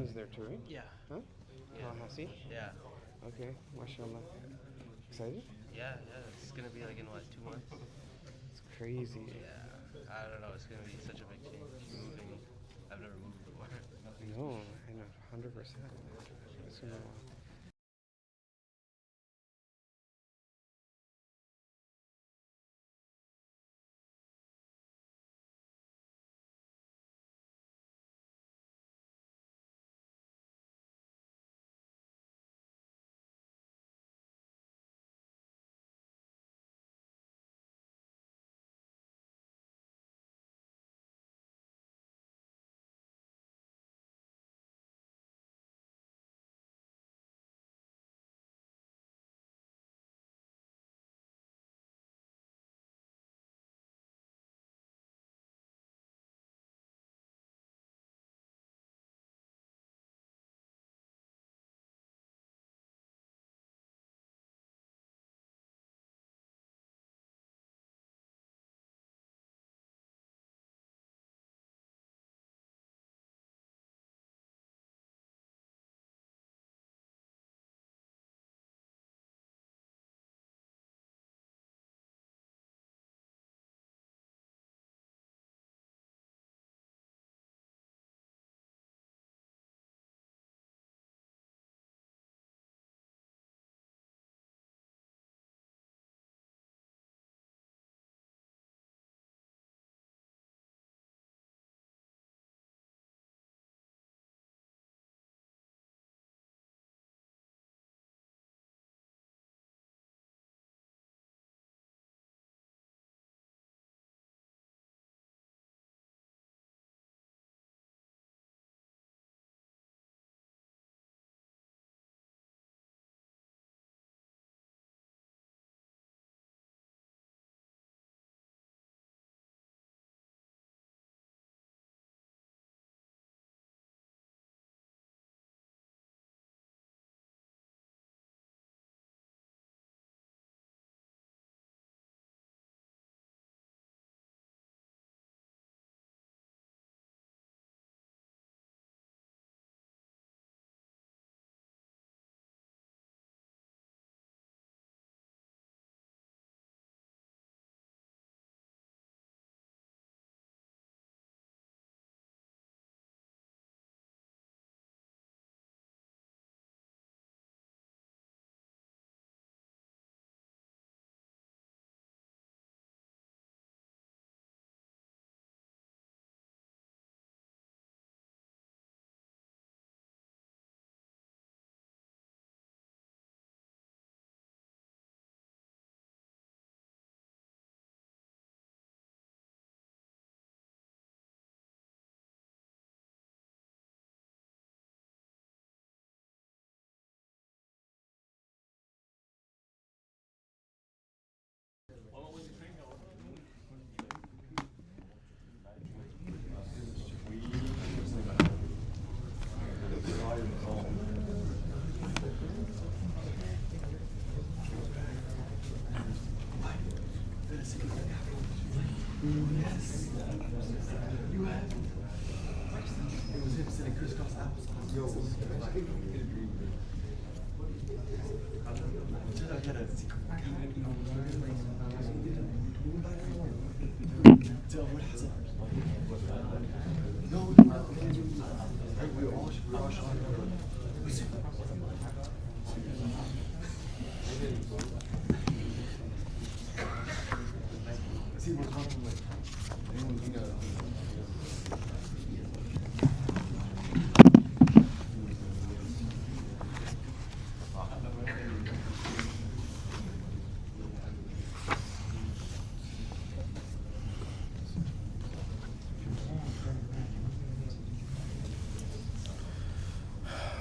is there too, right? Yeah. Huh? Yeah. Tallahassee? Yeah. Okay, mashallah. Excited? Yeah. It's gonna be like in what, 2 months? It's crazy. Yeah. I don't know. It's gonna be such a big change. Moving. I've never moved before. I know, 100%. It's gonna be wild.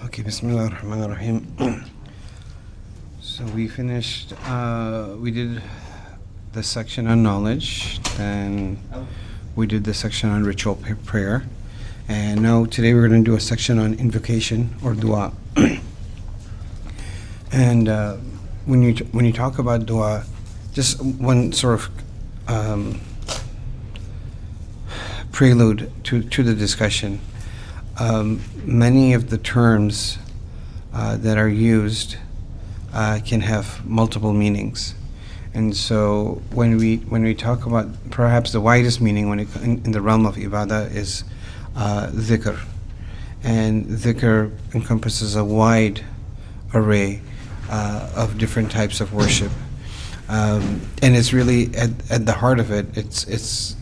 Okay, Bismillah ar-Rahman ar-Rahim. So we finished, we did the section on knowledge, and we did the section on ritual prayer, and now today we're going to do a section on invocation or dua. And when you talk about dua, just one sort of prelude to the discussion. many of the terms that are used can have multiple meanings. And so when we talk about perhaps the widest meaning in the realm of ibadah is dhikr. And dhikr encompasses a wide array of different types of worship. And it's really at the heart of it, it's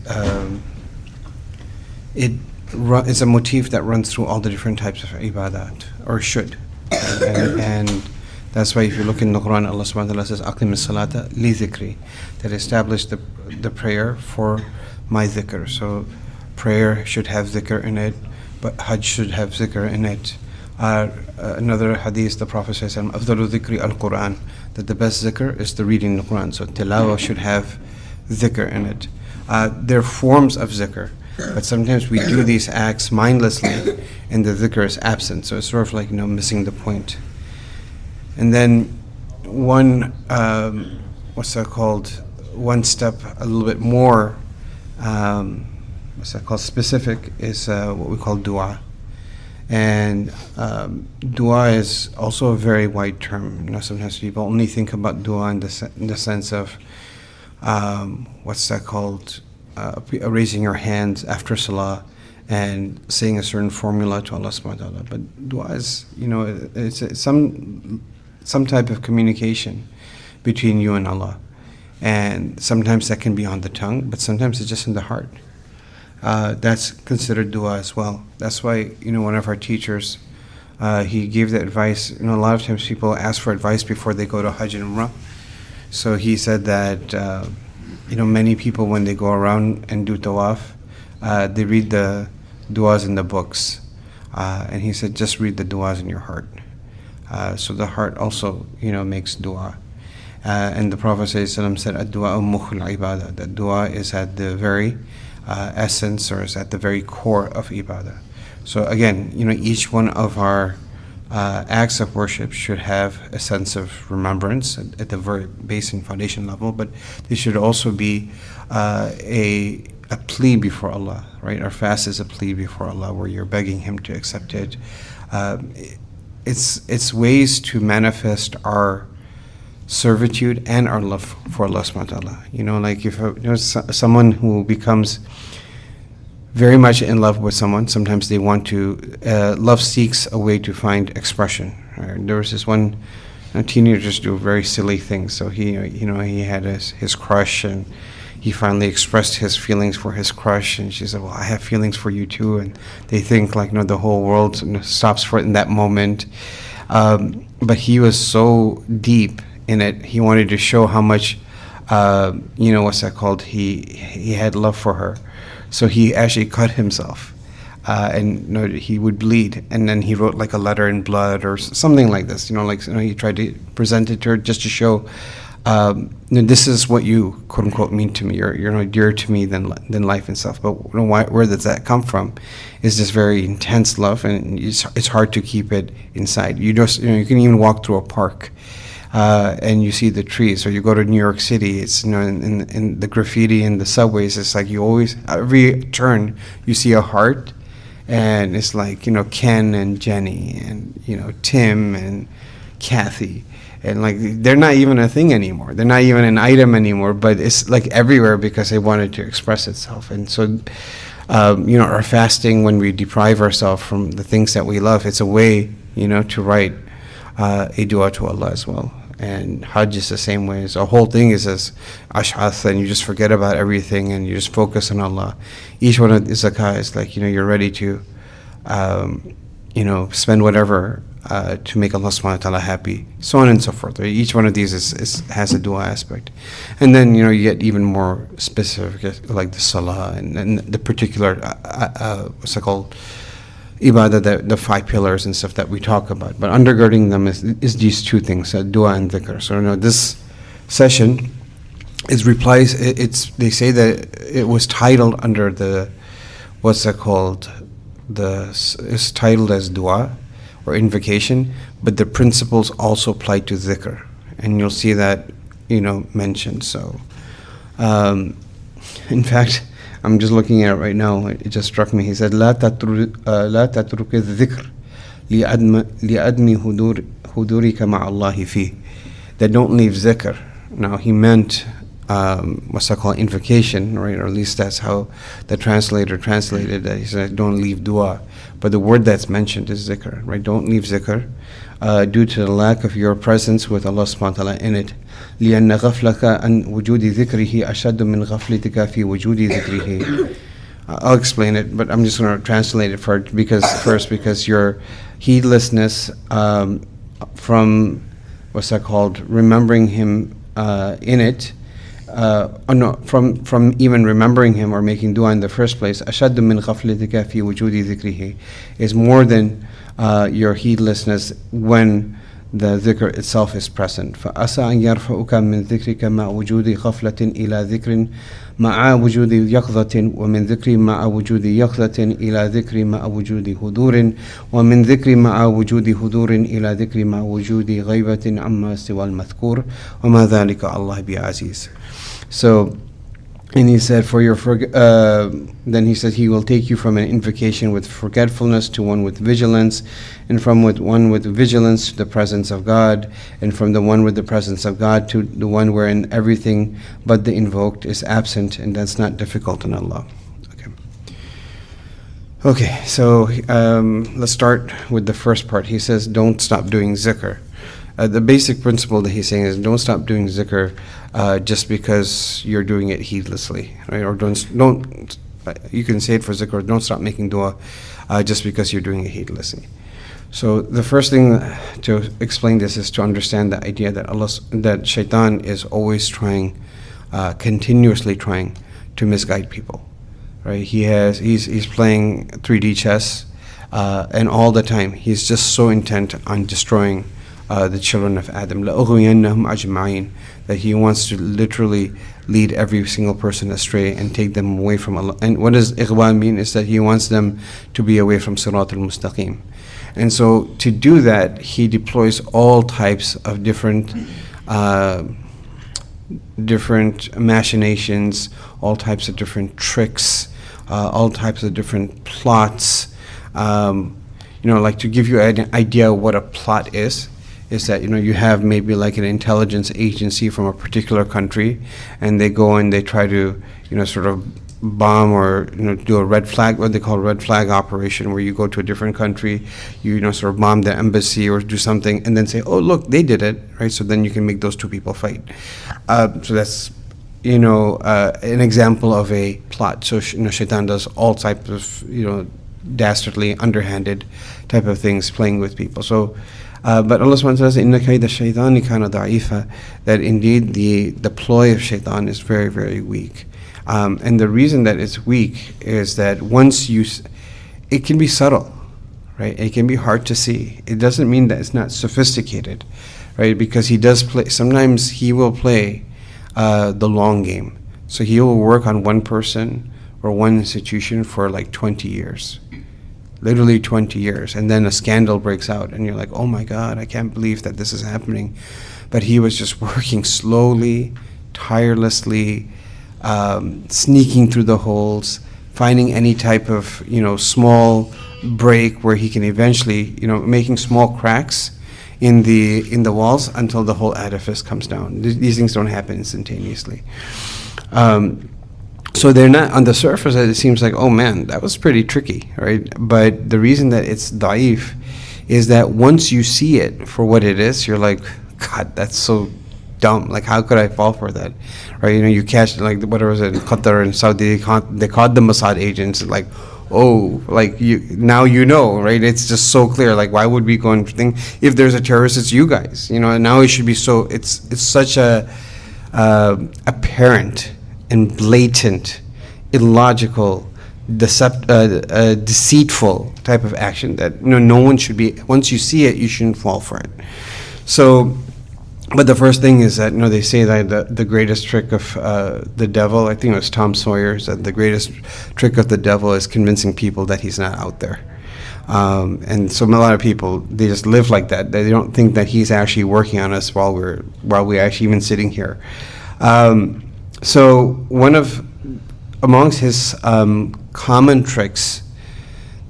a motif that runs through all the different types of ibadat, or should. And that's why if you look in the Quran, Allah subhanahu wa ta'ala says, "Aqim as-salata li dhikri," that established the prayer for my dhikr. So prayer should have dhikr in it, but Hajj should have dhikr in it. Another hadith, the Prophet says, "Afdalu dhikri al-Quran," that the best dhikr is the reading the Quran. So tilawah should have dhikr in it. There are forms of dhikr, but sometimes we do these acts mindlessly, and the dhikr is absent. So it's sort of like missing the point. And then one one step a little bit more specific is what we call dua. And dua is also a very wide term. Sometimes people only think about dua in the sense of raising your hands after salah and saying a certain formula to Allah subhanahu wa ta'ala. But dua is, it's some type of communication between you and Allah. And sometimes that can be on the tongue, but sometimes it's just in the heart. That's considered dua as well. That's why, one of our teachers, he gave the advice. A lot of times people ask for advice before they go to Hajj and Umrah. So he said that, many people when they go around and do tawaf, they read the duas in the books. And he said, just read the duas in your heart. So the heart also, makes dua. And the Prophet ﷺ said, "Ad-du'a mukhul ibadah." That dua is at the very essence, or is at the very core of ibadah. So again, each one of our acts of worship should have a sense of remembrance at the very base and foundation level, but they should also be a plea before Allah, right? Our fast is a plea before Allah, where you're begging Him to accept it. It's ways to manifest our servitude and our love for Allah subhanahu wa ta'ala. Like if someone who becomes very much in love with someone, sometimes they want to, love seeks a way to find expression. Right? There was this one, teenagers do very silly things. So he had his crush, and he finally expressed his feelings for his crush, and she said, "Well, I have feelings for you too." And they think like the whole world stops for it in that moment. But he was so deep in it. He wanted to show how much, he had love for her. So he actually cut himself, and he would bleed, and then he wrote like a letter in blood or something like this. He tried to present it to her just to show, this is what you quote unquote mean to me. You're dearer to me than life and stuff. But where does that come from? Is this very intense love, and it's hard to keep it inside. You can even walk through a park. And you see the trees, or you go to New York City, it's, in the graffiti in the subways, it's like you always, every turn, you see a heart, and it's like, Ken and Jenny, and, Tim and Kathy, and like, they're not even a thing anymore. They're not even an item anymore, but it's like everywhere because they wanted to express itself. And so, our fasting, when we deprive ourselves from the things that we love, it's a way, to write a dua to Allah as well. And Hajj is the same way. So the whole thing is as ash'ath, and you just forget about everything and you just focus on Allah. Each one of the zakah is like, you're ready to, spend whatever to make Allah subhanahu wa ta'ala happy, so on and so forth. Right? Each one of these has a dua aspect. And then, you get even more specific, like the salah and the particular, what's it called, ibadah, the 5 pillars and stuff that we talk about. But undergirding them is these two things, dua and dhikr. So this session is replies. They say that it was titled under it's titled as dua or invocation, but the principles also apply to dhikr, and you'll see that mentioned. So in fact, I'm just looking at it right now. It just struck me. He said, لا تترك الذكر لأدم حضورك مع الله فيه. That don't leave zikr. Now he meant what's that called, invocation, right? Or at least that's how the translator translated that. He said, don't leave dua. But the word that's mentioned is zikr, right? Don't leave zikr due to the lack of your presence with Allah subhanahu wa ta'ala in it. لأن غفلك عن وجود ذكره أشد من غفلتك في وجود ذكره. I'll explain it, but I'm just going to translate it first because your heedlessness from what's that called, remembering him in it, from even remembering him or making dua in the first place, أشد من غفلتك في وجود ذكره, is more than your heedlessness when the dhikr itself is present. فَأَسَى أَنْ يَرْفَعُكَ مِنْ ذِكْرِكَ مَعَ وُجُودِ غَفْلَةٍ إِلَى ذِكْرٍ مَعَ وُجُودِ يَقْظَةٍ وَمِنْ ذِكْرٍ مَعَ وُجُودِ يَقْظَةٍ إِلَى ذِكْرٍ مَعَ وُجُودِ حضور ومن ذكر مع وجود حضور إلى ذكر مع وجود غيبة عما سوى المذكور وما ذلك الله بعزيز. So, and he said, then he said, he will take you from an invocation with forgetfulness to one with vigilance, and from one with vigilance to the presence of God, and from the one with the presence of God to the one wherein everything but the invoked is absent, and that's not difficult in Allah. Okay, so let's start with the first part. He says, don't stop doing zikr. The basic principle that he's saying is don't stop doing zikr just because you're doing it heedlessly, right? Or don't. You can say it for zikr. Don't stop making dua just because you're doing it heedlessly. So the first thing to explain this is to understand the idea that shaitan is always trying, continuously trying to misguide people, right? He's playing 3D chess, and all the time he's just so intent on destroying the children of Adam, لَأُغْوِيَنَّهُمْ أَجْمَعِينَ, that he wants to literally lead every single person astray and take them away from Allah. And what does ighwa mean? Is that he wants them to be away from Sirat al-Mustaqim. And so to do that, he deploys all types of different machinations, all types of different tricks, all types of different plots. Like to give you an idea of what a plot is that, you have maybe like an intelligence agency from a particular country, and they go and they try to, sort of bomb or, do a red flag, what they call red flag operation, where you go to a different country, sort of bomb the embassy or do something, and then say, oh, look, they did it, right? So then you can make those two people fight. So that's, an example of a plot. So, shaitan does all types of, dastardly, underhanded type of things, playing with people. So, but Allah subhanahu wa ta'ala says, إِنَّ كَيْدَ الشَّيْطَانِ كَانَ ضَعِيفًا, that indeed the ploy of shaitan is very, very weak. And the reason that it's weak is that it can be subtle, right? It can be hard to see. It doesn't mean that it's not sophisticated, right? Because he does play, sometimes he will play the long game. So he will work on one person or one institution for like 20 years. Literally 20 years, and then a scandal breaks out, and you're like, oh my God, I can't believe that this is happening. But he was just working slowly, tirelessly, sneaking through the holes, finding any type of, small break where he can eventually, making small cracks in the walls until the whole edifice comes down. These things don't happen instantaneously. So they're not, on the surface, it seems like, oh man, that was pretty tricky, right? But the reason that it's da'if is that once you see it for what it is, you're like, God, that's so dumb. Like, how could I fall for that, right? You catch, like, whatever was it, in Qatar and Saudi, they caught the Mossad agents, like, oh, like, now right? It's just so clear. Like, why would we go and think, if there's a terrorist, it's you guys, and now it should be so, it's such a apparent and blatant, illogical, deceitful type of action that no one should be. Once you see it, you shouldn't fall for it. So, but the first thing is that they say that the greatest trick of the devil, I think it was Tom Sawyer, said the greatest trick of the devil is convincing people that he's not out there. And so a lot of people, they just live like that. They don't think that he's actually working on us while we're actually even sitting here. So amongst his common tricks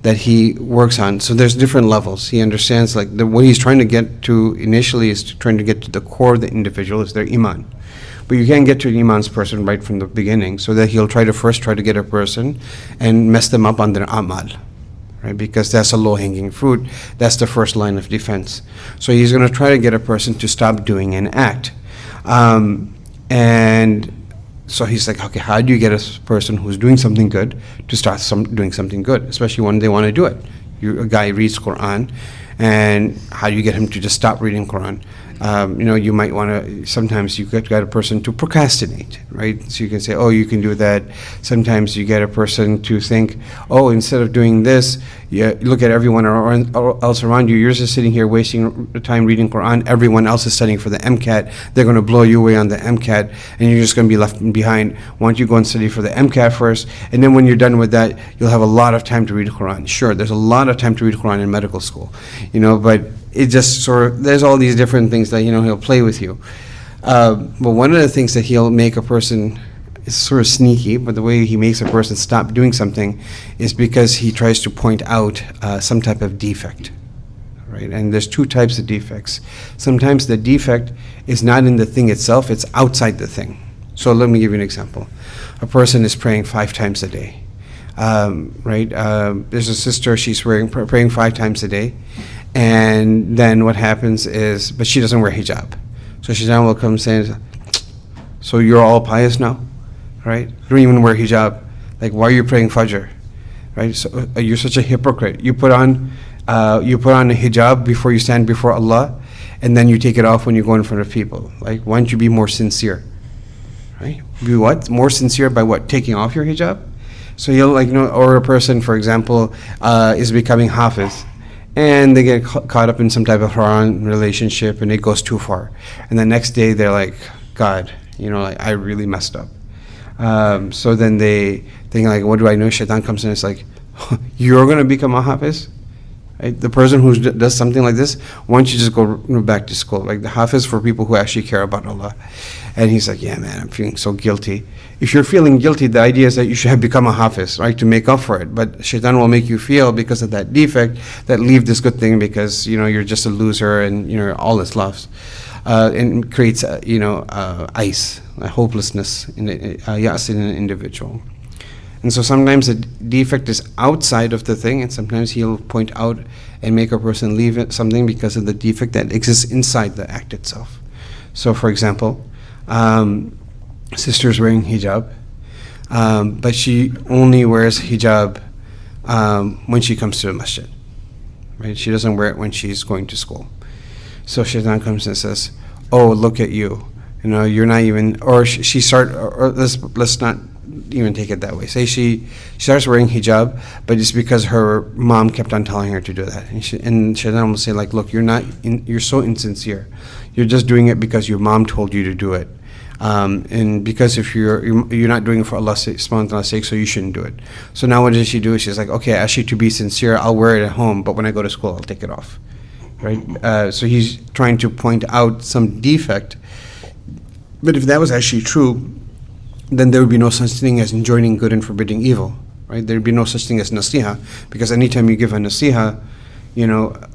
that he works on. So there's different levels. He understands like what he's trying to get to initially is trying to get to the core of the individual, is their iman. But you can't get to an iman's person right from the beginning, so that he'll try to get a person and mess them up on their amal, right? Because that's a low-hanging fruit. That's the first line of defense. So he's going to try to get a person to stop doing an act. And so he's like, okay, how do you get a person who's doing something good to start doing something good, especially when they want to do it? A guy reads Quran, and how do you get him to just stop reading Quran? You might want to, sometimes you get a person to procrastinate, right? So you can say, oh, you can do that. Sometimes you get a person to think, oh, instead of doing this, you look at everyone else around you. You're just sitting here wasting time reading Quran. Everyone else is studying for the MCAT. They're going to blow you away on the MCAT, and you're just going to be left behind. Why don't you go and study for the MCAT first? And then when you're done with that, you'll have a lot of time to read Quran. Sure, there's a lot of time to read Quran in medical school, but it just sort of, there's all these different things that, he'll play with you. But one of the things that he'll make a person, is sort of sneaky, but the way he makes a person stop doing something is because he tries to point out some type of defect, right? And there's two types of defects. Sometimes the defect is not in the thing itself, it's outside the thing. So let me give you an example. A person is praying 5 times a day, right? There's a sister, she's praying 5 times a day. And then what happens is, but she doesn't wear hijab. So Shaitan will come saying, so you're all pious now, right? You don't even wear hijab. Like, why are you praying Fajr, right? So you're such a hypocrite. You put on a hijab before you stand before Allah, and then you take it off when you go in front of people. Like, why don't you be more sincere, right? Be what? More sincere by what? Taking off your hijab? So you'll or a person, for example, is becoming hafiz, and they get caught up in some type of haram relationship, and it goes too far. And the next day they're like, God, I really messed up. So then they think like, what do I know? Shaitan comes in and it's like, you're going to become a hafiz? Right? The person who does something like this, why don't you just go back to school? Like the hafiz for people who actually care about Allah. And he's like, yeah, man, I'm feeling so guilty. If you're feeling guilty, the idea is that you should have become a hafiz, right, to make up for it. But Shaitan will make you feel, because of that defect, that leave this good thing because, you're just a loser and, all this loves. And creates, ice, a hopelessness, in an individual. And so sometimes the defect is outside of the thing, and sometimes he'll point out and make a person leave something because of the defect that exists inside the act itself. So for example, sister's wearing hijab, but she only wears hijab when she comes to the masjid, right? She doesn't wear it when she's going to school. So Shaitan comes and says, oh, look at you, you're not even, or let's not even take it that way. Say she starts wearing hijab, but it's because her mom kept on telling her to do that. And Shaitan will say, like, look, you're so insincere. You're just doing it because your mom told you to do it. And because if you're not doing it for Allah's sake, so you shouldn't do it. So now what does she do? She's like, okay, actually, to be sincere, I'll wear it at home, but when I go to school, I'll take it off. Right? So he's trying to point out some defect. But if that was actually true, then there would be no such thing as enjoining good and forbidding evil, right? There would be no such thing as nasiha, because anytime you give a nasiha,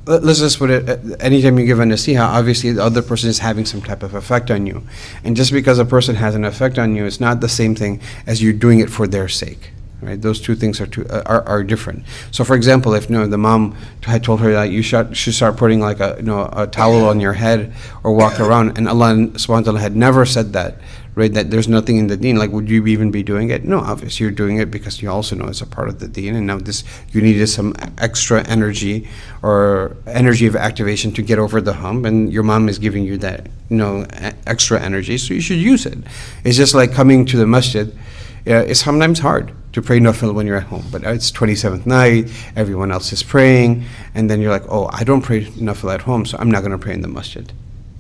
let's just put it, anytime you give a nasiha, obviously the other person is having some type of effect on you. And just because a person has an effect on you, it's not the same thing as you doing it for their sake, right? Those two things are different. So for example, if the mom had told her that you should start putting like a towel on your head or walk around, and Allah subhanahu wa ta'ala had never said that, right, that there's nothing in the deen, like would you even be doing it? No, obviously you're doing it because you also know it's a part of the deen, and now you needed some extra energy or energy of activation to get over the hump, and your mom is giving you that extra energy, so you should use it. It's just like coming to the masjid. It's sometimes hard to pray nafil when you're at home, but it's 27th night, everyone else is praying, and then you're like, oh, I don't pray nafil at home, so I'm not going to pray in the masjid.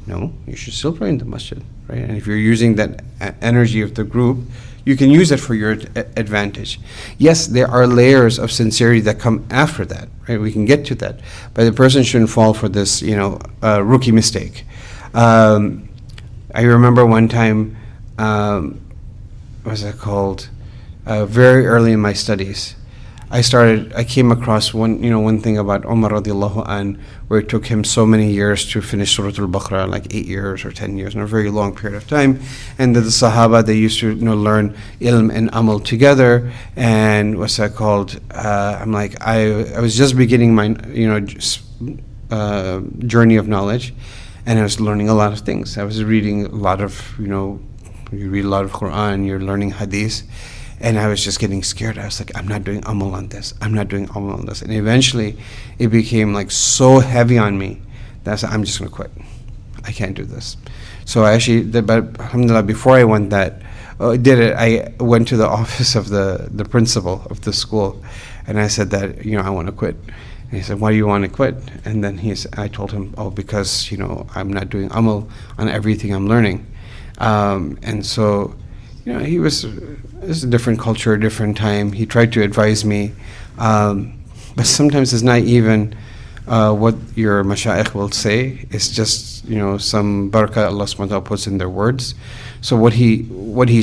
No, you should still pray in the masjid, right? And if you're using that energy of the group, you can use it for your advantage. Yes, there are layers of sincerity that come after that, right? We can get to that, but the person shouldn't fall for this, rookie mistake. I remember one time, what was it called? very early in my studies. I came across one thing about Omar radiallahu an, where it took him so many years to finish Surah Al-Baqarah, like 8 years or 10 years, in a very long period of time. And that the Sahaba, they used to learn ilm and amal together. And what's that called? I'm like, I was just beginning my, journey of knowledge, and I was learning a lot of things. I was reading a lot of, you read a lot of Quran, you're learning hadith. And I was just getting scared. I was like, I'm not doing amal on this. I'm not doing amal on this. And eventually, it became like so heavy on me that I said, I'm just going to quit. I can't do this. So I actually, but alhamdulillah, before I went I went to the office of the principal of the school, and I said that, I want to quit. And he said, why do you want to quit? And then I told him, because, I'm not doing amal on everything I'm learning. And so, it was a different culture, a different time. He tried to advise me, but sometimes it's not even what your mashayikh will say. It's just some barakah Allah subhanahu wa ta'ala puts in their words. So what he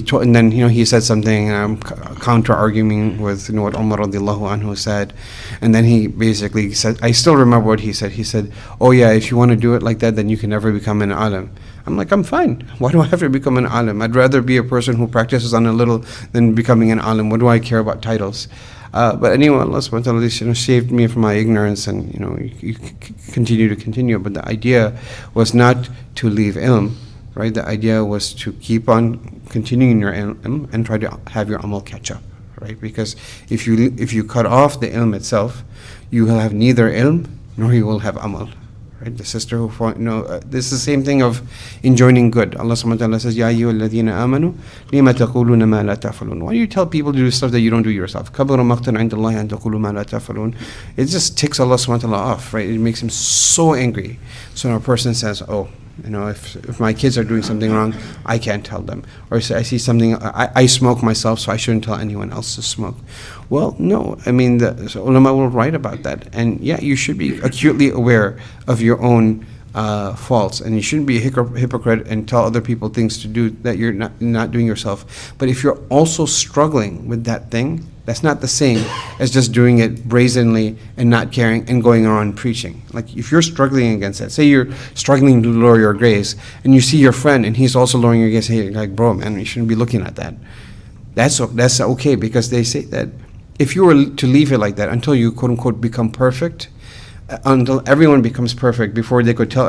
taught, and then he said something, and I'm counter arguing with what Omar radiallahu anhu said, and then he basically said, I still remember what he said. He said, "Oh yeah, if you want to do it like that, then you can never become an alim." I'm like, I'm fine. Why do I have to become an alim? I'd rather be a person who practices on a little than becoming an alim. What do I care about titles? But anyway, Allah subhanahu wa ta'ala saved me from my ignorance, and you continue. But the idea was not to leave ilm, right? The idea was to keep on continuing your ilm and try to have your amal catch up, right? Because if you cut off the ilm itself, you will have neither ilm nor you will have amal. Right, the sister who this is the same thing of enjoining good. Allah subhanahu wa ta'ala says, Ya ayyuhalladhina amanu, lima taquluna ma la taf'alun. Why do you tell people to do stuff that you don't do yourself? Kabura maqtan 'inda Allahi an taqulu ma la taf'alun. It just ticks Allah subhanahu wa ta'ala off, right? It makes him so angry. So when a person says, if my kids are doing something wrong, I can't tell them. Or I see something, I smoke myself, so I shouldn't tell anyone else to smoke. Well, no, so ulama will write about that. And yeah, you should be acutely aware of your own faults, and you shouldn't be a hypocrite and tell other people things to do that you're not doing yourself. But if you're also struggling with that thing, that's not the same as just doing it brazenly and not caring and going around preaching. Like if you're struggling against that, say you're struggling to lower your gaze, and you see your friend and he's also lowering your gaze, hey, like, bro, man, you shouldn't be looking at that. That's okay, because they say that if you were to leave it like that until you quote unquote become perfect, until everyone becomes perfect before they could tell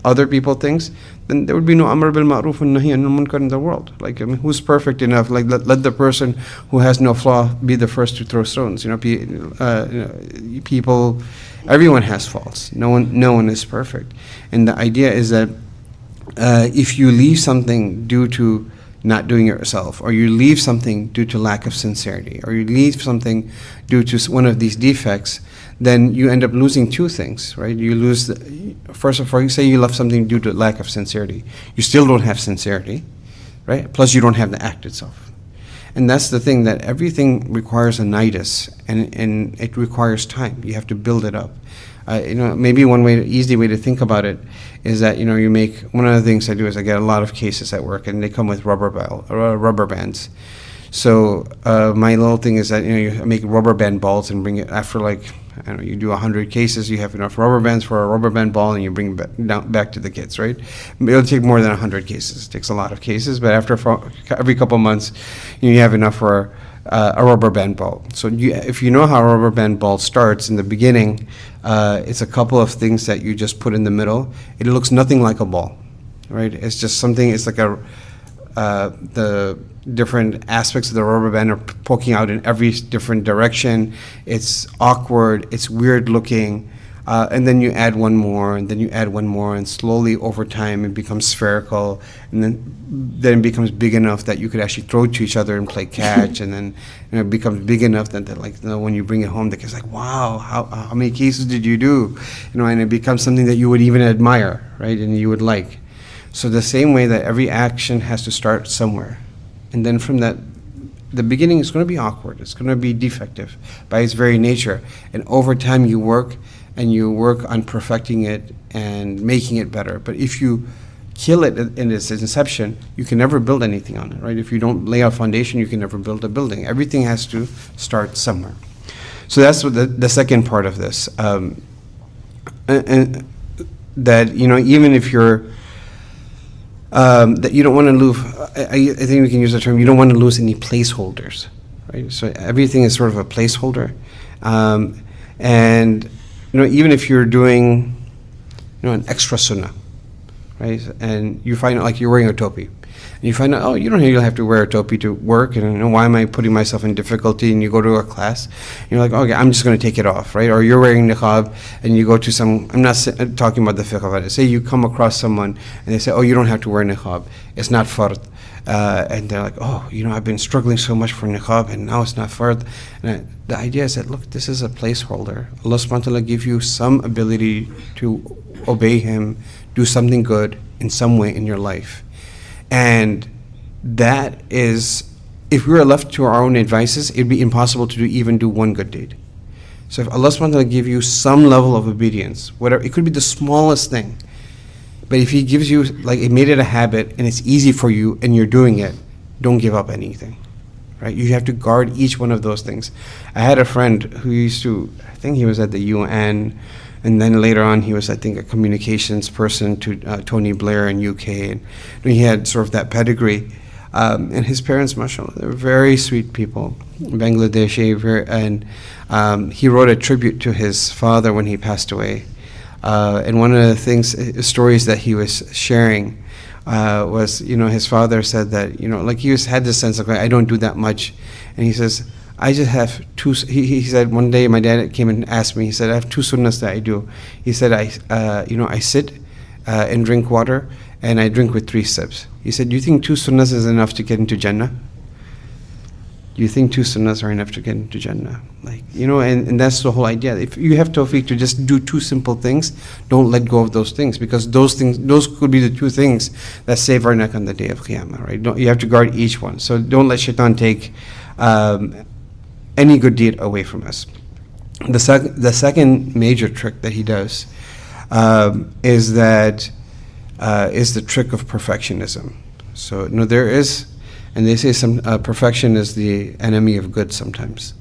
other people things, then there would be no amr bil ma'ruf and nahi anil munkar in the world. Like, who's perfect enough? Like, let the person who has no flaw be the first to throw stones. People, everyone has faults. No one is perfect. And the idea is that if you leave something due to not doing it yourself, or you leave something due to lack of sincerity, or you leave something due to one of these defects, then you end up losing two things, right? You lose, first of all, say you left something due to lack of sincerity. You still don't have sincerity, right? Plus you don't have the act itself. And that's the thing, that everything requires a nidus, and it requires time. You have to build it up. Maybe easy way to think about it is that, you make, one of the things I do is I get a lot of cases at work, and they come with rubber bands. So my little thing is that, you make rubber band balls and bring it after, like, you do 100 cases, you have enough rubber bands for a rubber band ball, and you bring it back to the kids, right? It'll take more than 100 cases. It takes a lot of cases, but after every couple of months, you have enough for a rubber band ball. So if you know how a rubber band ball starts in the beginning, it's a couple of things that you just put in the middle. It looks nothing like a ball, right? It's just something, it's like the different aspects of the rubber band are poking out in every different direction. It's awkward, it's weird looking, and then you add one more, and then you add one more, and slowly over time it becomes spherical, and then it becomes big enough that you could actually throw it to each other and play catch, and then it becomes big enough that when you bring it home, the kid's like, wow, how many cases did you do? And it becomes something that you would even admire, right, and you would like. So the same way that every action has to start somewhere. And then from that, the beginning is going to be awkward. It's going to be defective by its very nature. And over time you work on perfecting it and making it better. But if you kill it in its inception, you can never build anything on it, right? If you don't lay a foundation, you can never build a building. Everything has to start somewhere. So that's what the second part of this. And that, even if you're, that you don't want to lose, I think we can use the term, you don't want to lose any placeholders, right? So everything is sort of a placeholder. And, even if you're doing, an extra sunnah, right? And you find out, like, you're wearing a topi, and you find out, oh, you don't really have to wear a topi to work, and why am I putting myself in difficulty? And you go to a class, and you're like, okay, I'm just going to take it off, right? Or you're wearing niqab, and you go to I'm not talking about the fiqh of it. Say you come across someone, and they say, oh, you don't have to wear niqab. It's not fard. And they're like, oh, I've been struggling so much for niqab, and now it's not fard. And the idea is that, look, this is a placeholder. Allah subhanahu wa ta'ala give you some ability to obey Him, do something good in some way in your life. And that is, if we were left to our own advices, it'd be impossible to even do one good deed. So if Allah subhanahu wa ta'ala give you some level of obedience, whatever, it could be the smallest thing, but if He gives you, like, it made it a habit and it's easy for you and you're doing it, don't give up anything, right? You have to guard each one of those things. I had a friend who used to, I think he was at the UN, and then later on he was, I think, a communications person to Tony Blair in UK, and he had sort of that pedigree. And his parents, mashallah, they were very sweet people, Bangladeshi, and he wrote a tribute to his father when he passed away. And one of the stories that he was sharing was, his father said that, like he had this sense of, like, I don't do that much. And he says, I just have two, he said one day my dad came and asked me, he said, I have two sunnahs that I do. He said, I sit and drink water, and I drink with 3 sips. He said, do you think 2 sunnahs is enough to get into Jannah? Do you think 2 sunnahs are enough to get into Jannah? Like, and that's the whole idea. If you have tawfiq to just do 2 simple things, don't let go of those things, because those could be the 2 things that save our neck on the day of Qiyamah, right? You have to guard each one. So don't let shaitan take any good deed away from us. The second major trick that he does is the trick of perfectionism. So there is, and they say perfection is the enemy of good sometimes.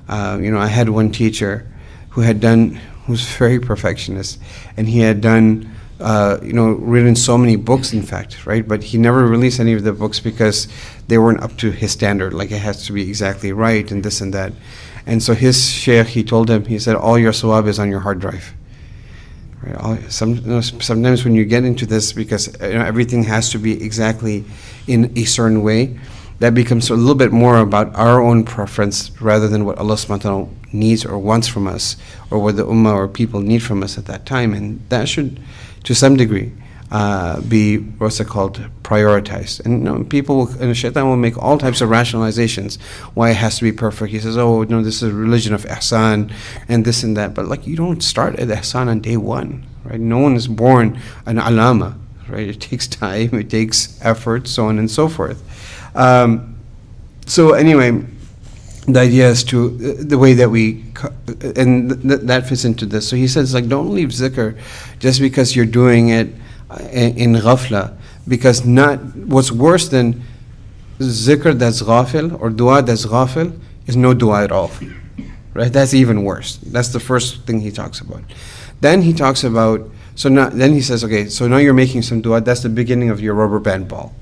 I had one teacher who's very perfectionist, and he had done, written so many books, in fact, right? But he never released any of the books because they weren't up to his standard. Like, it has to be exactly right and this and that. And so his shaykh, he told him, he said, all your sawab is on your hard drive. Right? Sometimes when you get into this, because everything has to be exactly in a certain way, that becomes a little bit more about our own preference rather than what Allah subhanahu wa ta'ala needs or wants from us, or what the ummah or people need from us at that time. And that should, to some degree, be, prioritized. And people, and shaitan will make all types of rationalizations why it has to be perfect. He says, oh, this is a religion of ihsan and this and that. But, like, you don't start at ihsan on day one, right? No one is born an alama, right? It takes time, it takes effort, so on and so forth. So anyway, the idea is the way that we, and that fits into this. So he says, like, don't leave zikr just because you're doing it in ghafla, because what's worse than zikr that's ghafil or dua that's ghafil is no dua at all, right? That's even worse. That's the first thing he talks about. Then he talks about, then he says, okay, so now you're making some dua, that's the beginning of your rubber band ball,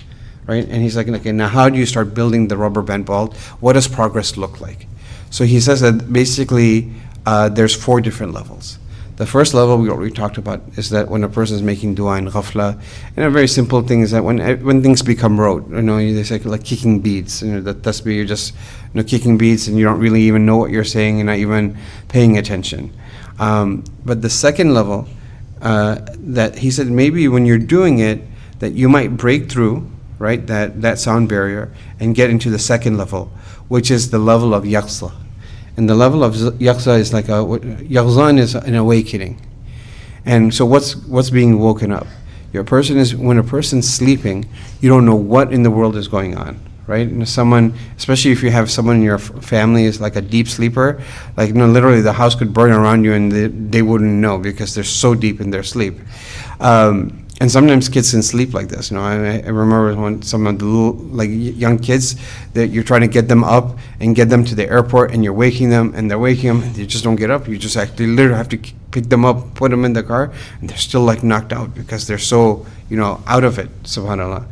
right? And he's like, okay, now how do you start building the rubber band ball? What does progress look like? So he says that basically there's 4 different levels. The first level we already talked about is that when a person is making dua in ghafla, and a very simple thing is that when things become rote, they say, like kicking beads, that tasbih, you're just kicking beads and you don't really even know what you're saying, you're not even paying attention. But the second level, that he said maybe when you're doing it, that you might break through, right, that sound barrier and get into the second level, which is the level of yaqza. And the level of yaqza is like yaqzan is an awakening. And so what's being woken up? When a person's sleeping, you don't know what in the world is going on, right? And someone, especially if you have someone in your family is like a deep sleeper, like literally the house could burn around you and they wouldn't know because they're so deep in their sleep. And sometimes kids can sleep like this. I remember when some of the little, like young kids, that you're trying to get them up and get them to the airport, and you're waking them, and they're waking them, and they just don't get up. You just actually literally have to pick them up, put them in the car, and they're still like knocked out because they're so, out of it, subhanAllah.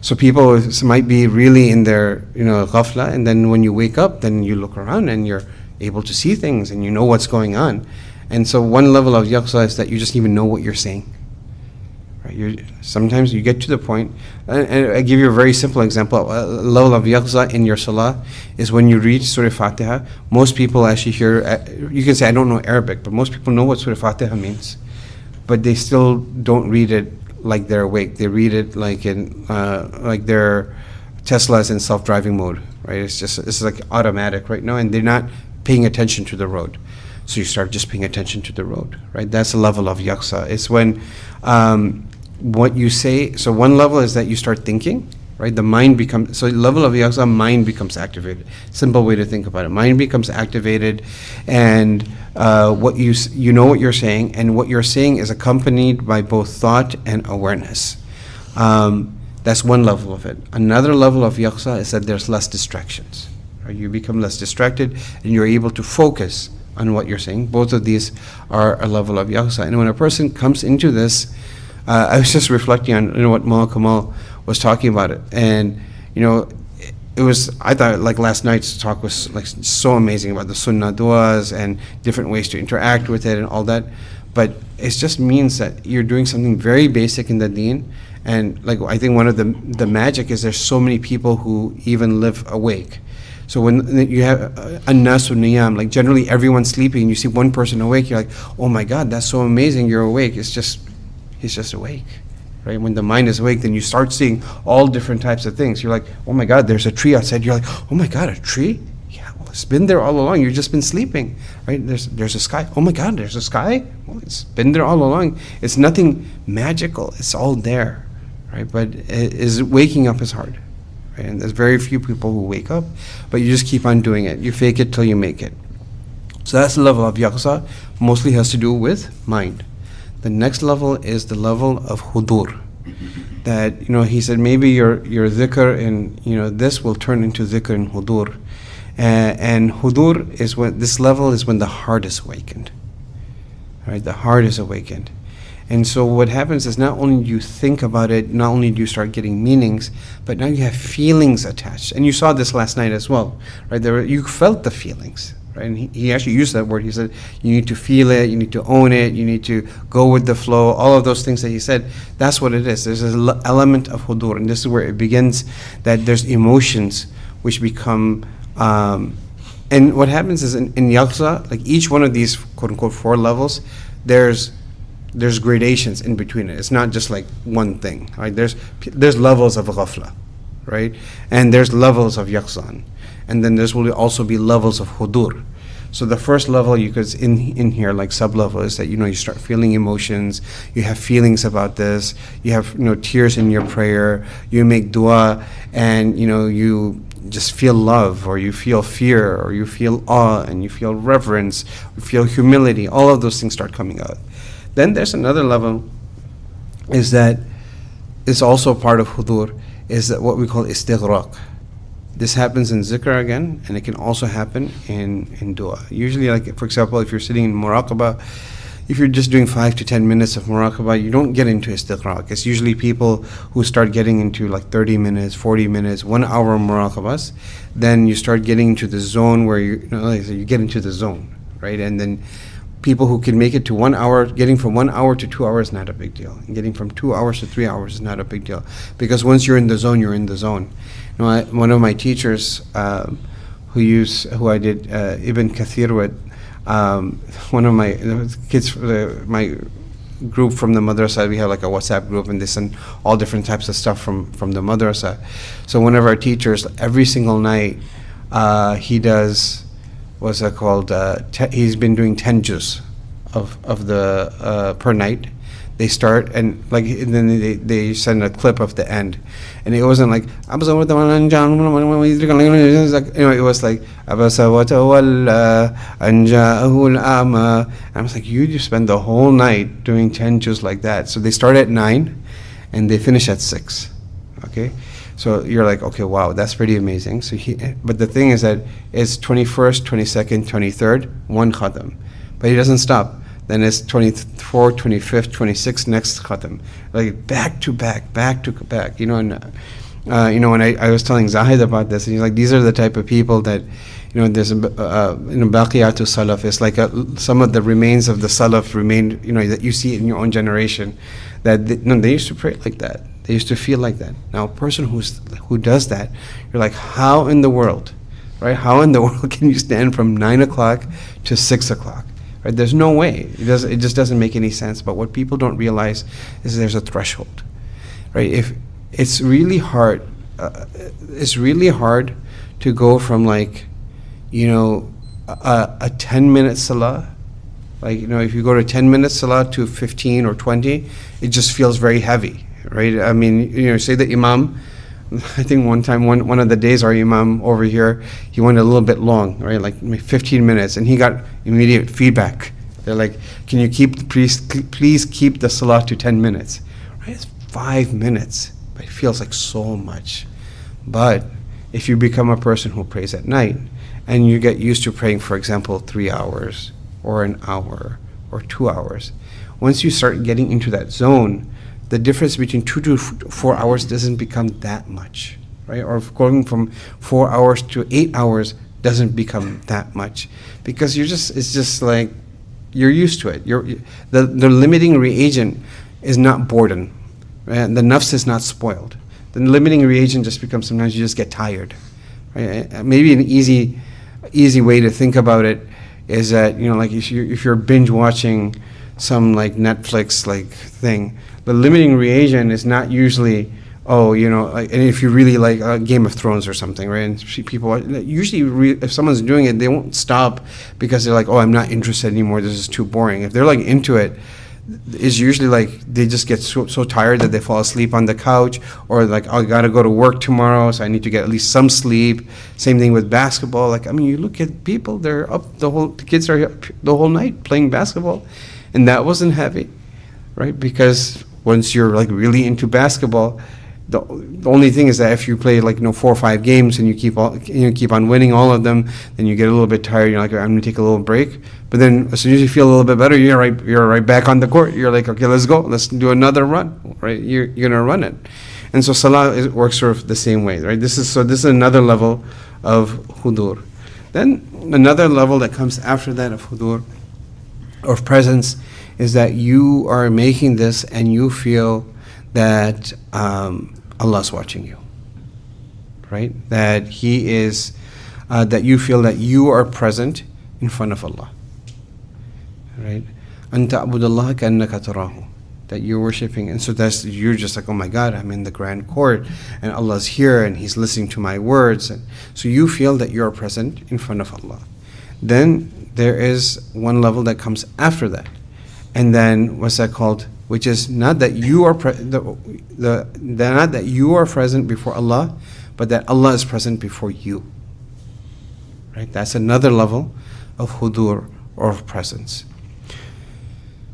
So people might be really in their, ghafla, and then when you wake up, then you look around and you're able to see things and you know what's going on. And so one level of yaqza is that you just even know what you're saying. Right? Sometimes you get to the point, and I give you a very simple example. A level of yaqza in your salah is when you read Surah Fatiha. Most people actually hear, you can say, I don't know Arabic, but most people know what Surah Fatiha means. But they still don't read it like they're awake. They read it like in like their Tesla's in self-driving mode, right? It's like automatic right now, and they're not paying attention to the road. So you start just paying attention to the road, right? That's a level of yaqza. It's when what you say, so one level is that you start thinking, right? The mind becomes, so level of yaqza, mind becomes activated. Simple way to think about it. Mind becomes activated, and what you know what you're saying, and what you're saying is accompanied by both thought and awareness. That's one level of it. Another level of yaqza is that there's less distractions. Right? You become less distracted, and you're able to focus on what you're saying. Both of these are a level of yaqza. And when a person comes into this, I was just reflecting on what Mullah Kamal was talking about it, and it was, I thought like last night's talk was like so amazing about the sunnah du'as and different ways to interact with it and all that. But it just means that you're doing something very basic in the deen. And like I think one of the magic is there's so many people who even live awake. So when you have an-nasu niyam, like generally everyone's sleeping, you see one person awake, you're like, oh my God, that's so amazing, you're awake. He's just awake, right? When the mind is awake, then you start seeing all different types of things. You're like, oh my God, there's a tree outside. You're like, oh my God, a tree? Yeah, well, it's been there all along. You've just been sleeping, right? There's a sky. Oh my God, there's a sky? Well, it's been there all along. It's nothing magical. It's all there, right? But waking up is hard. Right? And there's very few people who wake up, but you just keep on doing it. You fake it till you make it. So that's the level of yaqza. Mostly has to do with mind. The next level is the level of hudur. That he said maybe your dhikr and this will turn into dhikr and hudur. And hudur is when this level is when the heart is awakened. Right? The heart is awakened. And so what happens is not only do you think about it, not only do you start getting meanings, but now you have feelings attached. And you saw this last night as well, right? You felt the feelings, right? And he actually used that word. He said, you need to feel it, you need to own it, you need to go with the flow, all of those things that he said. That's what it is. There's an element of hudur, and this is where it begins, that there's emotions which become, and what happens is in yaqza, like each one of these quote-unquote 4 levels, there's gradations in between it. It's not just like one thing, right? There's levels of ghafla, right? And there's levels of yaqzan. And then there's will also be levels of hudur. So the first level you could in here, like sub-level, is that you start feeling emotions, you have feelings about this, you have tears in your prayer, you make dua, and you just feel love, or you feel fear, or you feel awe, and you feel reverence, you feel humility. All of those things start coming out. Then there's another level, is that is also part of hudur, is that what we call istighraq. This happens in zikr again, and it can also happen in dua. Usually, like for example, if you're sitting in muraqabah, if you're just doing 5 to 10 minutes of muraqabah, you don't get into istighraq. It's usually people who start getting into like 30 minutes, 40 minutes, 1 hour muraqabahs. Then you start getting into the zone where you get into the zone, right? And then people who can make it to 1 hour, getting from 1 hour to 2 hours is not a big deal. And getting from 2 hours to 3 hours is not a big deal. Because once you're in the zone, you're in the zone. One of my teachers who I did Ibn Kathir with, one of my kids, my group from the madrasa, we have like a WhatsApp group, and they send all different types of stuff from the madrasa. So one of our teachers, every single night, he does, what's that called? He's been doing 10 juz of the per night. they start and like and then they send a clip of the end, and it wasn't like it was like, it was like Abasa wa tawalla an ja'ahu al-a'ma. I was like, you just spend the whole night doing 10 juz like that. So they start at 9 and they finish at 6. Okay, so you're like, okay, wow, that's pretty amazing. So but the thing is that it's 21st, 22nd, 23rd, one khatam, but he doesn't stop. Then it's 24th, 25th, 26th, next khatam, like back to back, you know. And when I was telling Zahid about this, and he's like, these are the type of people that, you know, there's baqiyatu salaf. It's like some of the remains of the salaf remain, you know, that you see in your own generation, that they used to pray like that. They used to feel like that. Now, a person who does that, you're like, how in the world, right? How in the world can you stand from 9 o'clock to 6 o'clock? Right? There's no way. It just doesn't make any sense. But what people don't realize is there's a threshold, right? If it's really hard, to go from like, you know, a 10-minute salah, like, you know, if you go to 10 minutes salah to 15 or 20, it just feels very heavy, right? I mean, you know, say the imam. I think one time, one of the days, our imam over here, he went a little bit long, right, like 15 minutes, and he got immediate feedback. They're like, can you please keep the salah to 10 minutes? Right, it's 5 minutes, but it feels like so much. But if you become a person who prays at night, and you get used to praying, for example, 3 hours, or an hour, or 2 hours, once you start getting into that zone, the difference between 2 to 4 hours doesn't become that much, right? Or going from 4 hours to 8 hours doesn't become that much, because it's just like you're used to it. The limiting reagent is not boredom, right? The nafs is not spoiled. The limiting reagent just becomes sometimes you just get tired, right? Maybe an easy way to think about it is that, you know, like if you're binge watching some like Netflix like thing, the limiting reagent is not usually, oh, you know, like, and if you really like Game of Thrones or something, right? And people usually, if someone's doing it, they won't stop because they're like, oh, I'm not interested anymore. This is too boring. If they're like into it, it's usually like they just get so tired that they fall asleep on the couch, or like, oh, I gotta go to work tomorrow, so I need to get at least some sleep. Same thing with basketball. Like, I mean, you look at people, they're up the kids are up the whole night playing basketball, and that wasn't heavy, right? Because once you're like really into basketball, the only thing is that if you play like 4 or 5 games and you keep on winning all of them, then you get a little bit tired. You're like, I'm gonna take a little break. But then as soon as you feel a little bit better, you're right back on the court. You're like, okay, let's go. Let's do another run, right? You're gonna run it. And so salah works sort of the same way, right? This is another level of hudur. Then another level that comes after that of hudur, of presence, is that you are making this and you feel that Allah's watching you, right? That He is, that you feel that you are present in front of Allah, right? أَن تَعْبُدَ اللَّهَ كَأَنَّكَ تَرَاهُ, that you're worshiping, and so you're just like, oh my God, I'm in the grand court, and Allah's here, and He's listening to my words, and so you feel that you're present in front of Allah. Then there is one level that comes after that. And then what's that called? Which is not that you are not that you are present before Allah, but that Allah is present before you. Right? That's another level of hudur, or of presence.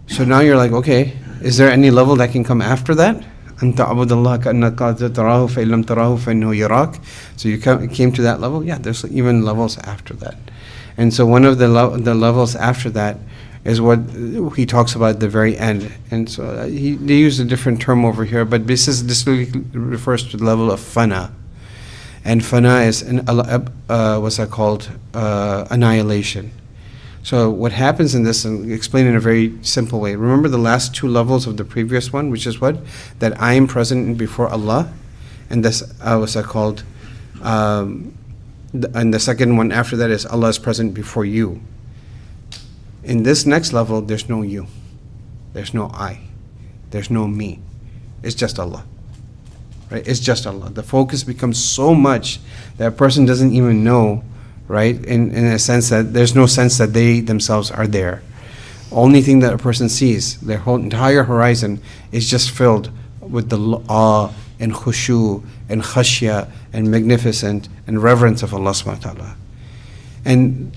So now you're like, okay, is there any level that can come after that? أن تعبد الله كأنك تراه فإن لم تراه فإنه يراك. So you came to that level? Yeah, there's even levels after that. And so one of the levels after that is what he talks about at the very end. And so they use a different term over here, but this really refers to the level of fana. And fana is what's that called? Annihilation. So what happens in this, and explain in a very simple way. Remember the last 2 levels of the previous one, which is what? That I am present before Allah, and this what's that called? And the second one after that is Allah is present before you. In this next level, there's no you, there's no I, there's no me. It's just Allah, right? It's just Allah. The focus becomes so much that a person doesn't even know, right? In a sense that there's no sense that they themselves are there. Only thing that a person sees, their whole entire horizon is just filled with the awe and khushu and khashya and magnificent and reverence of Allah subhanahu wa ta'ala. And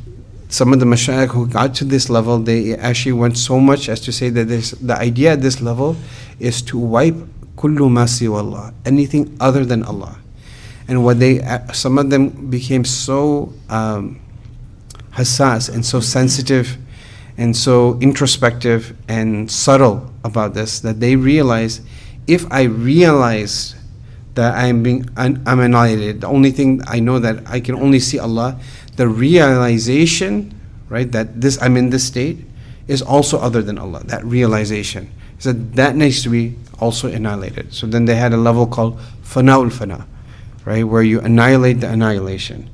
some of the mashayikh who got to this level, they actually went so much as to say that the idea at this level is to wipe kullu ma siwa Allah, anything other than Allah. And what some of them became so hassas and so sensitive and so introspective and subtle about this, that they realized, if I realize that I'm annihilated, the only thing I know that I can only see Allah, the realization, right, that I'm in this state is also other than Allah. That realization, so that needs to be also annihilated. So then they had a level called fana'ul fana, right, where you annihilate the annihilation.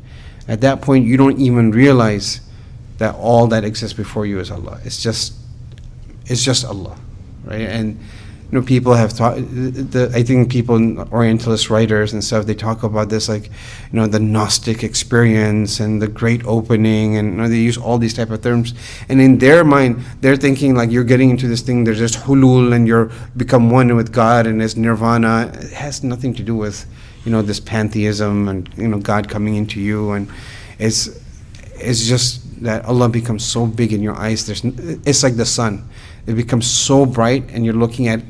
At that point, you don't even realize that all that exists before you is Allah. It's just Allah, right? And people have taught. I think people, Orientalist writers and stuff, they talk about this like, the Gnostic experience and the Great Opening, and they use all these type of terms. And in their mind, they're thinking like you're getting into this thing. There's just hulul, and you're become one with God, and it's nirvana. It has nothing to do with this pantheism and God coming into you, and it's just that Allah becomes so big in your eyes. It's like the sun. It becomes so bright, and you're looking at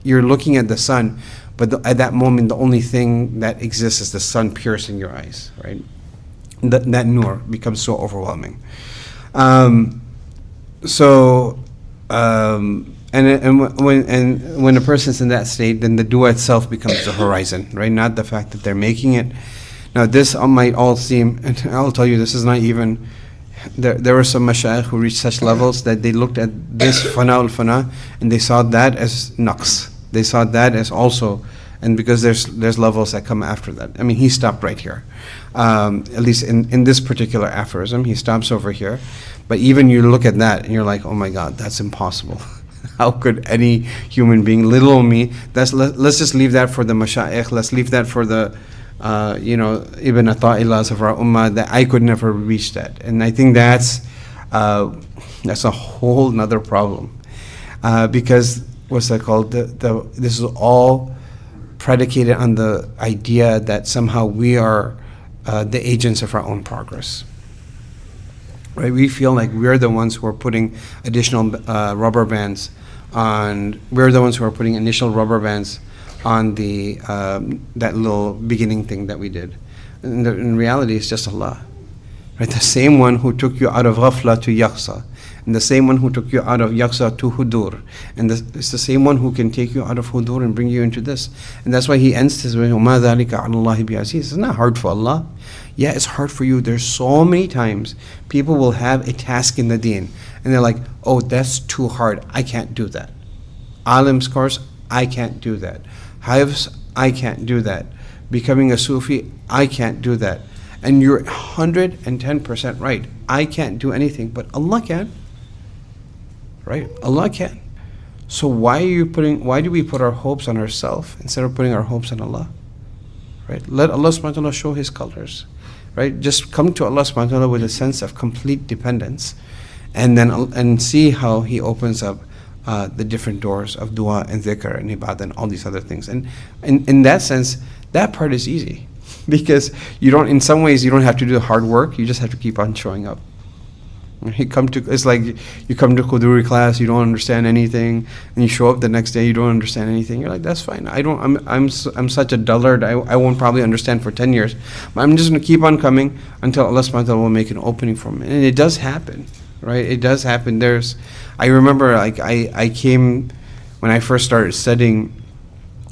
the sun, but at that moment, the only thing that exists is the sun piercing your eyes, right? That nur becomes so overwhelming. And when a person's in that state, then the dua itself becomes the horizon, right? Not the fact that they're making it. Now, this might all seem, and I'll tell you, this is not even. There were some mashayikh who reached such levels that they looked at this fana'ul fana and they saw that as naqs. They saw that as also, and because there's levels that come after that. I mean, he stopped right here. At least in this particular aphorism, he stops over here. But even you look at that and you're like, oh my God, that's impossible. How could any human being, little old me, let's just leave that for the mashayikh, let's leave that for the Ibn AtaIllahs of our ummah, that I could never reach that. And I think that's a whole nother problem. Because, what's that called? This is all predicated on the idea that somehow we are the agents of our own progress. Right? We feel like we're the ones who are putting additional rubber bands on, we're the ones who are putting initial rubber bands on the that little beginning thing that we did. And in reality, it's just Allah. Right? The same one who took you out of ghafla to yaqsa, and the same one who took you out of yaqsa to hudur, and it's the same one who can take you out of hudur and bring you into this. And that's why he ends his way, وَمَا ذَلِكَ عَلَى اللَّهِ بِعَزِيزٍ. It's not hard for Allah. Yeah, it's hard for you. There's so many times people will have a task in the deen, and they're like, oh, that's too hard. I can't do that. Alim's course, I can't do that. Hifz, I can't do that. Becoming a Sufi, I can't do that. And you're 110% right. I can't do anything, but Allah can. Right? Allah can. So why do we put our hopes on ourselves instead of putting our hopes on Allah? Right? Let Allah subhanahu wa ta'ala show His colors. Right? Just come to Allah subhanahu wa ta'ala with a sense of complete dependence, and see how He opens up the different doors of dua and dhikr and ibadah and all these other things. And in that sense, that part is easy, because in some ways you don't have to do the hard work. You just have to keep on showing up. It's like you come to Quduri class, you don't understand anything, and you show up the next day, you don't understand anything. You're like, that's fine. I'm such a dullard. I won't probably understand for 10 years, but I'm just going to keep on coming until Allah subhanahu wa ta'ala will make an opening for me. And it does happen, right? It does happen. I remember, like, I came when I first started studying.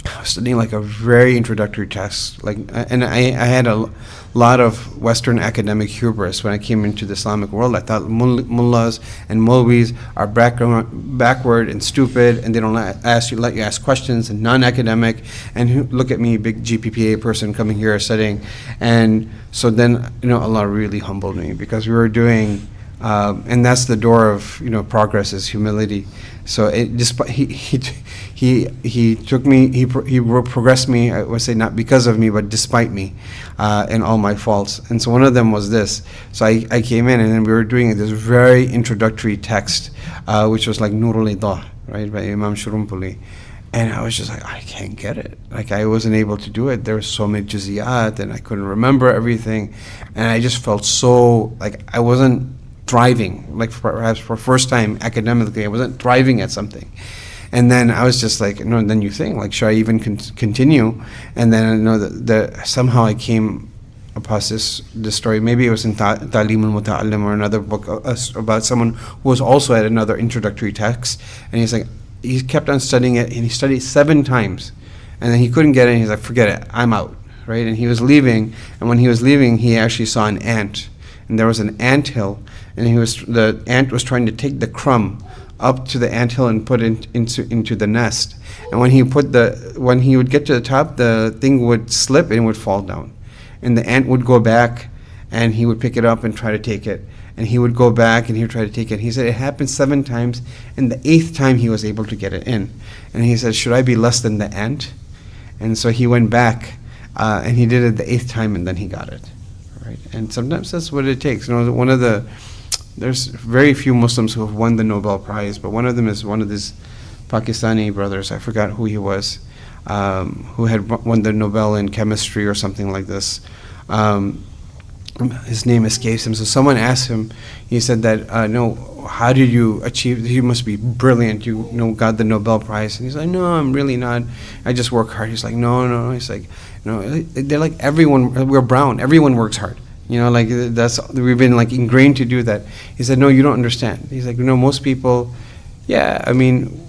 I was studying like a very introductory text, and I had a lot of Western academic hubris when I came into the Islamic world. I thought mullahs and Maulvis are backward and stupid, and they don't let you ask questions, and non-academic. And look at me, big GPPA person coming here studying. And so then, Allah really humbled me, because we were doing And that's the door of progress, is humility. So despite he took me, he progressed me. I would say not because of me, but despite me, and all my faults. And so one of them was this. So I came in, and then we were doing this very introductory text, which was like Nurul Idah, right, by Imam Shurunpuli. And I was just like, I can't get it. Like, I wasn't able to do it. There were so many juziyat, and I couldn't remember everything. And I just felt so, like, I wasn't thriving. Like, perhaps for first time academically, I wasn't thriving at something. And then I was just like, and then you think, like, should I even continue? And then I know that somehow I came across this story. Maybe it was in Ta'lim al-Muta'allim or another book about someone who was also at another introductory text. And he's like, he kept on studying it, and he studied 7 times, and then he couldn't get it, and he's like, forget it, I'm out, right? And he was leaving, and when he was leaving, he actually saw an ant, and there was an ant hill, and the ant was trying to take the crumb up to the ant hill and put it into the nest. And when he would get to the top, the thing would slip and it would fall down, and the ant would go back, and he would pick it up and try to take it. And he would go back and he would try to take it. He said it happened 7 times, and the 8th time he was able to get it in. And he said, should I be less than the ant? And so he went back, and he did it the 8th time, and then he got it. Right? And sometimes that's what it takes. There's very few Muslims who have won the Nobel Prize, but one of them is one of these Pakistani brothers. I forgot who he was, who had won the Nobel in chemistry or something like this. His name escapes him. So someone asked him, he said that, no, how did you achieve, you must be brilliant, you got the Nobel Prize. And he's like, no, I'm really not, I just work hard. He's like, no. He's like, no, they're like, everyone, we're brown, everyone works hard. Like we've been like ingrained to do that. He said, no, you don't understand. He's like, most people, yeah, I mean,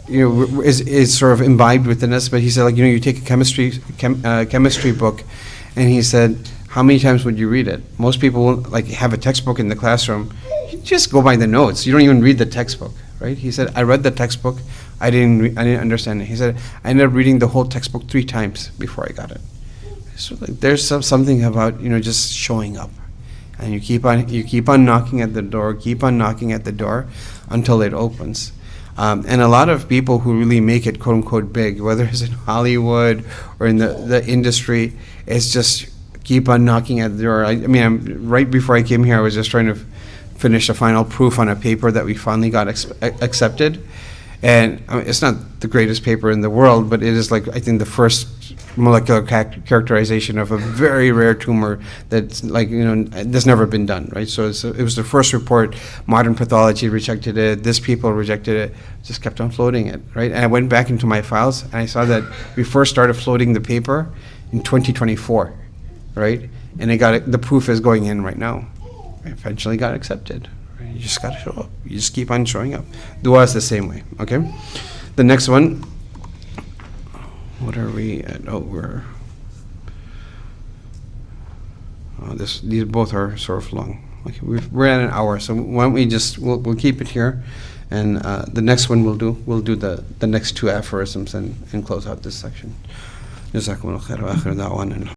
is sort of imbibed within us. But he said, like, you take a chemistry book, and he said, how many times would you read it? Most people like have a textbook in the classroom. You just go by the notes. You don't even read the textbook, right? He said, I read the textbook. I didn't understand it. He said, I ended up reading the whole textbook 3 times before I got it. So like, there's something about just showing up, and you keep on knocking at the door, until it opens. And a lot of people who really make it quote unquote big, whether it's in Hollywood or in the industry, it's just keep on knocking at the door. Right before I came here, I was just trying to finish a final proof on a paper that we finally got accepted. And it's not the greatest paper in the world, but it is, like, I think the first molecular characterization of a very rare tumor that's, like, that's never been done, right? So it was the first report. Modern pathology rejected it. This people rejected it. Just kept on floating it, right? And I went back into my files, and I saw that we first started floating the paper in 2024. Right? And the proof is going in right now. I eventually got accepted. Right? You just got to show up. You just keep on showing up. Dua is the same way, okay? The next one, what are we at? These both are sort of long. Okay, we're at an hour, so why don't we we'll keep it here, and the next one we'll do the next 2 aphorisms and close out this section. جزاكم الله خير وآخر دعوانا